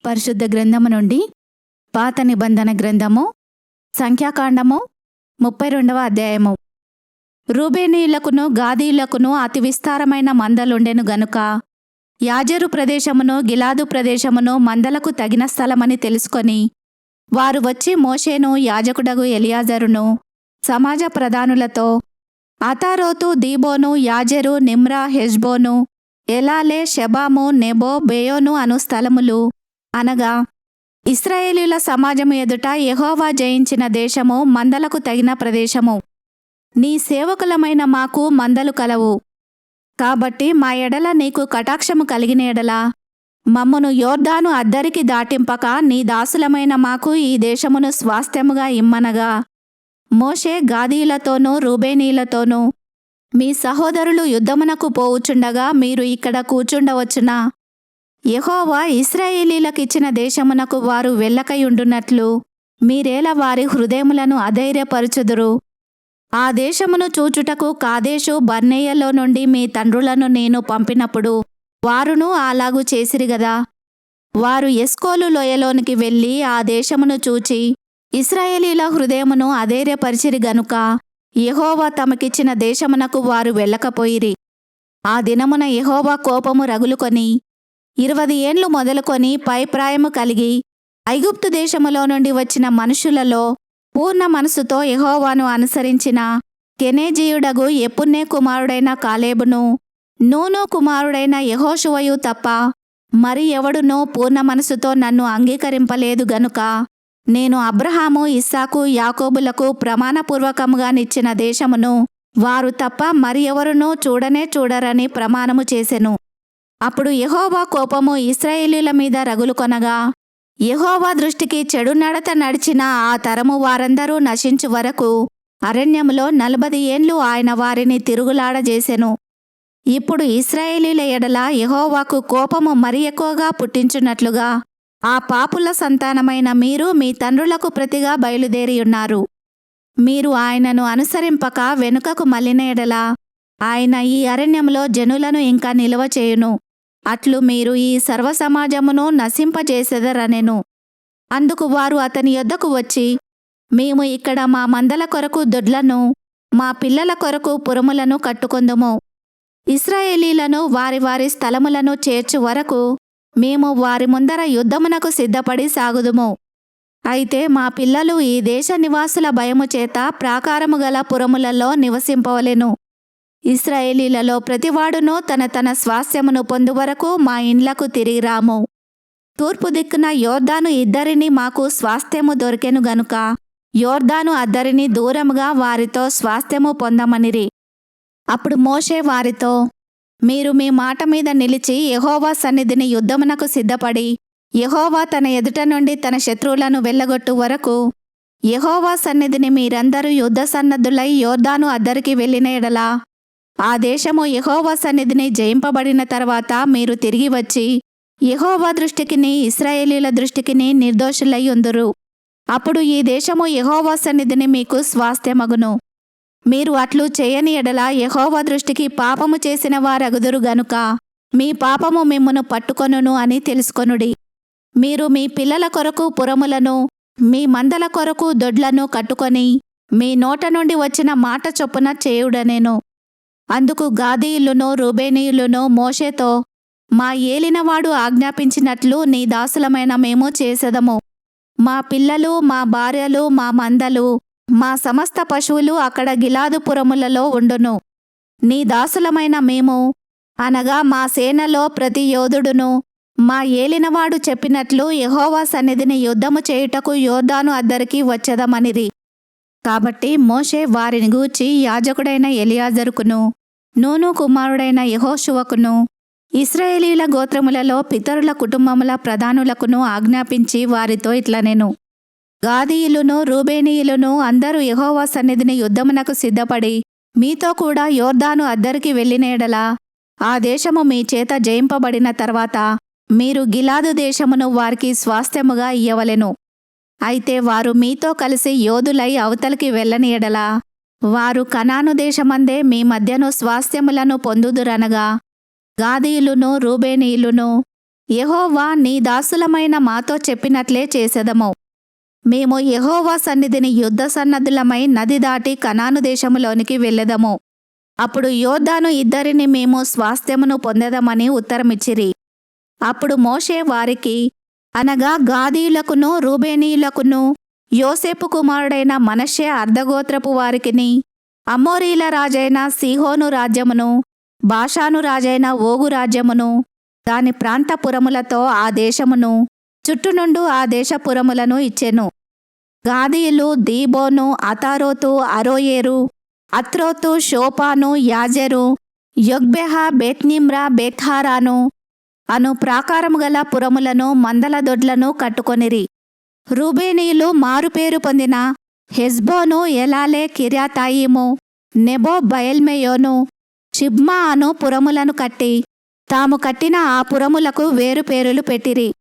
పరిశుద్ధ గ్రంథము నుండి పాత నిబంధన గ్రంథము సంఖ్యాకాండము 32వ అధ్యాయము. రూబేనీయులకును గాదీయులకును అతి విస్తారమైన మందలుండెను గనుక యాజెరు ప్రదేశమును గిలాదు ప్రదేశమును మందలకు తగిన స్థలమని తెలుసుకొని వారు వచ్చి మోషేను యాజకుడగు ఎలియాజరును సమాజ ప్రధానులతో అతారోతు దీబోను యాజెరు నిమ్రా హెష్బోను ఎలాలే షెబాము నెబో బేయోను అను స్థలములు అనగా ఇశ్రాయేలీయుల సమాజము ఎదుట యెహోవా జయించిన దేశము మందలకు తగిన ప్రదేశము. నీ సేవకులమైన మాకు మందలు కలవు కాబట్టి మా ఎడల నీకు కటాక్షము కలిగిన ఎడల మమ్మును యోర్దాను అద్దరికి దాటింపక నీ దాసులమైన మాకు ఈ దేశమును స్వాస్థ్యముగా ఇమ్మనగా మోషే గాదీయులతోనూ రూబేనీయులతోనూ మీ సహోదరులు యుద్ధమునకు పోవుచుండగా మీరు ఇక్కడ కూర్చుండవచ్చునా? యెహోవా ఇశ్రాయేలీలకిచ్చిన దేశమునకు వారు వెళ్ళకయుండునట్లు మీరేలా వారి హృదయములను అధైర్యపరచుదురు? ఆ దేశమును చూచుటకు కాదేషు బర్నేయలో నుండి మీ తండ్రులను నేను పంపినప్పుడు వారును అలాగు చేసిరి గదా. వారు ఎస్కోలు లోయలోనికి వెళ్ళి ఆ దేశమును చూచి ఇశ్రాయేలీల హృదయమును అధైర్యపరిచిరి గనుక యెహోవా తమకిచ్చిన దేశమునకు వారు వెళ్ళకపోయిరి. ఆ దినమున యెహోవా కోపము రగులుకొని 20 ఏండ్లు మొదలుకొని పైప్రాయము కలిగి ఐగుప్తు దేశములో నుండి వచ్చిన మనుషులలో పూర్ణ మనసుతో యెహోవాను అనుసరించిన కెనేజీయుడగు యెఫున్నె కుమారుడైన కాలేబును నూను కుమారుడైన యెహోషువయు తప్ప మరి ఎవడునూ పూర్ణ మనసుతో నన్ను అంగీకరింపలేదు గనుక నేను అబ్రహాము ఇస్సాకు యాకోబులకు ప్రమాణపూర్వకముగా నిచ్చిన దేశమును వారు తప్ప మరి ఎవరునూ చూడనే చూడరని ప్రమాణము చేసెను. అప్పుడు యెహోవా కోపము ఇశ్రాయేలీయుల మీద రగులుకొనగా యెహోవా దృష్టికి చెడు నడత నడిచిన ఆ తరము వారందరూ నశించు వరకు అరణ్యములో 40 ఏండ్లు ఆయన వారిని తిరుగులాడజేసెను. ఇప్పుడు ఇశ్రాయేలీయుల ఎడల యెహోవాకు కోపము మరి ఎక్కువగా పుట్టించున్నట్లుగా ఆ పాపుల సంతానమైన మీరు మీ తండ్రులకు ప్రతిగా బయలుదేరియున్నారు. మీరు ఆయనను అనుసరింపక వెనుకకు మళ్ళిన ఎడల ఆయన ఈ అరణ్యంలో జనులను ఇంకా నిలువ చేయును. అట్లు మీరు ఈ సర్వసమాజమును నశింపజేసెదరనెను. అందుకు వారు అతని యొద్దకు వచ్చి మేము ఇక్కడ మా మందల కొరకు దొడ్లను మా పిల్లల కొరకు పురములను కట్టుకొందుము. ఇశ్రాయేలీలను వారి వారి స్థలములను చేర్చు వరకు మేము వారి ముందర యుద్ధమునకు సిద్ధపడి సాగుదుము. అయితే మా పిల్లలు ఈ దేశ నివాసుల భయము చేత ప్రాకారము గల పురములలో నివసింపవలెను. ఇశ్రాయేలీలలో ప్రతివాడునూ తన తన స్వాస్థ్యమును పొందువరకు మా ఇండ్లకు తిరిగి రాము. తూర్పు దిక్కున యోర్దాను ఇద్దరిని మాకు స్వాస్థ్యము దొరికెను గనుక యోర్దాను అద్దరిని దూరముగా వారితో స్వాస్థ్యము పొందమనిరి. అప్పుడు మోషే వారితో మీరు మీ మాట మీద నిలిచి యెహోవా సన్నిధిని యుద్ధమునకు సిద్ధపడి యెహోవా తన ఎదుట నుండి తన శత్రువులను వెళ్ళగొట్టు వరకు యెహోవా సన్నిధిని మీరందరూ యుద్ధ సన్నద్ధులై యోర్దాను అద్దరికి వెళ్ళిన ఎడల ఆ దేశము యెహోవా సన్నిధిని జయింపబడిన తర్వాత మీరు తిరిగి వచ్చి యెహోవా దృష్టికిని ఇశ్రాయేలీల దృష్టికిని నిర్దోషులై ఉందురు. అప్పుడు ఈ దేశము యెహోవా సన్నిధిని మీకు స్వాస్థ్యమగును. మీరు అట్లు చేయని ఎడల యెహోవా దృష్టికి పాపము చేసిన వారగుదురు గనుక మీ పాపము మిమ్మును పట్టుకొనును అని తెలుసుకొనుడి. మీరు మీ పిల్లల కొరకు పురములను మీ మందల కొరకు దొడ్లను కట్టుకొని మీ నోట నుండి వచ్చిన మాట చొప్పున చేయుడనెను. అందుకు గాదీయులును రూబేనీయులును మోషేతో మా ఏలినవాడు ఆజ్ఞాపించినట్లు నీ దాసులమైన మేము చేసెదము. మా పిల్లలు మా భార్యలు మా మందలు మా సమస్త పశువులు అక్కడ గిలాదు పురములలో ఉండును. నీ దాసులమైన మేము అనగా మా సేనలో ప్రతి యోధుడును మా ఏలినవాడు చెప్పినట్లు యెహోవా సన్నిధిని యుద్ధము చేయుటకు యోర్దాను అద్దరికి వచ్చెదమనిరి. కాబట్టి మోషే వారిని గూర్చి యాజకుడైన ఎలియాజరుకును నూను కుమారుడైన యెహోషువకును ఇశ్రాయేలీయుల గోత్రములలో పితరుల కుటుంబముల ప్రధానులకును ఆజ్ఞాపించి వారితో ఇట్లనెను. గాదీయులును రూబేనీయులును అందరూ యెహోవా సన్నిధిని యుద్ధమునకు సిద్ధపడి మీతో కూడా యోర్దాను అద్దరికి వెళ్ళిన ఎడల ఆ దేశము మీ చేత జయింపబడిన తర్వాత మీరు గిలాదు దేశమును వారికి స్వాస్థ్యముగా ఇయ్యవలెను. అయితే వారు మీతో కలిసి యోధులై అవతలికి వెళ్ళని ఎడల వారు కనాను దేశమందే మీ మధ్యను స్వాస్థ్యములను పొందుదురనగా గాదీయులును రూబేనీయులును యెహోవా నీ దాసులమైన మాతో చెప్పినట్లే చేసెదము. మేము యెహోవా సన్నిధిని యుద్ధ సన్నద్ధులమై నది దాటి కనాను దేశములోనికి వెళ్ళెదము. అప్పుడు యోర్దాను ఇద్దరిని మేము స్వాస్థ్యమును పొందెదమని ఉత్తరమిచ్చిరి. అప్పుడు మోషే వారికి, అనగా గాదీయులకును రూబేనీయులకును యోసేపు కుమారుడైన మనష్షే అర్ధగోత్రపు వారికిని, అమోరీల రాజైన సీహోను రాజ్యమును, బాషాను రాజైన ఓగు రాజ్యమును, దాని ప్రాంతపురములతో ఆ దేశమును, చుట్టునుండు ఆ దేశపురములను ఇచ్చెను. గాదీయులు దీబోను, అతారోతు, అరోయేరు, అత్రోతు, షోపాను, యాజెరు, యొగ్బెహ, బెత్నిమ్రా, బెత్హారాను అను ప్రాకారము గల పురములను మందల దొడ్లను కట్టుకొనిరి. రూబేనీయులు మారుపేరు పొందిన హెస్బోను, ఎలాలే, కిర్యాతాయిము, నెబో బయల్మెయోను, షిబ్మా అను పురములను కట్టి తాము కట్టిన ఆ పురములకు వేరు పేరులు పెట్టిరి.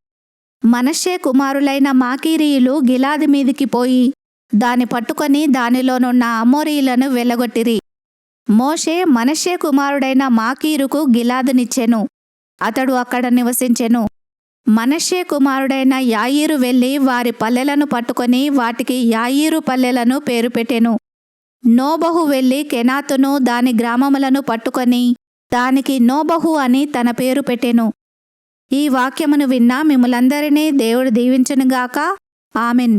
మనష్షే కుమారులైన మాకీరీయులు గిలాదు మీదికి పోయి దాని పట్టుకొని దానిలోనున్న అమోరీయులను వెళ్ళగొట్టిరి. మోషే మనష్షే కుమారుడైన మాకీరుకు గిలాదునిచ్చెను. అతడు అక్కడ నివసించెను. మనష్షే కుమారుడైన యాయీరు వెళ్ళి వారి పల్లెలను పట్టుకొని వాటికి యాయీరు పల్లెలను పేరు పెట్టెను. నోబహు వెళ్ళి కెనాతును దాని గ్రామములను పట్టుకొని దానికి నోబహు అని తన పేరు పెట్టెను. ఈ వాక్యమును విన్న మిమ్ములందరినీ దేవుడు దీవించునుగాక. ఆమెన్.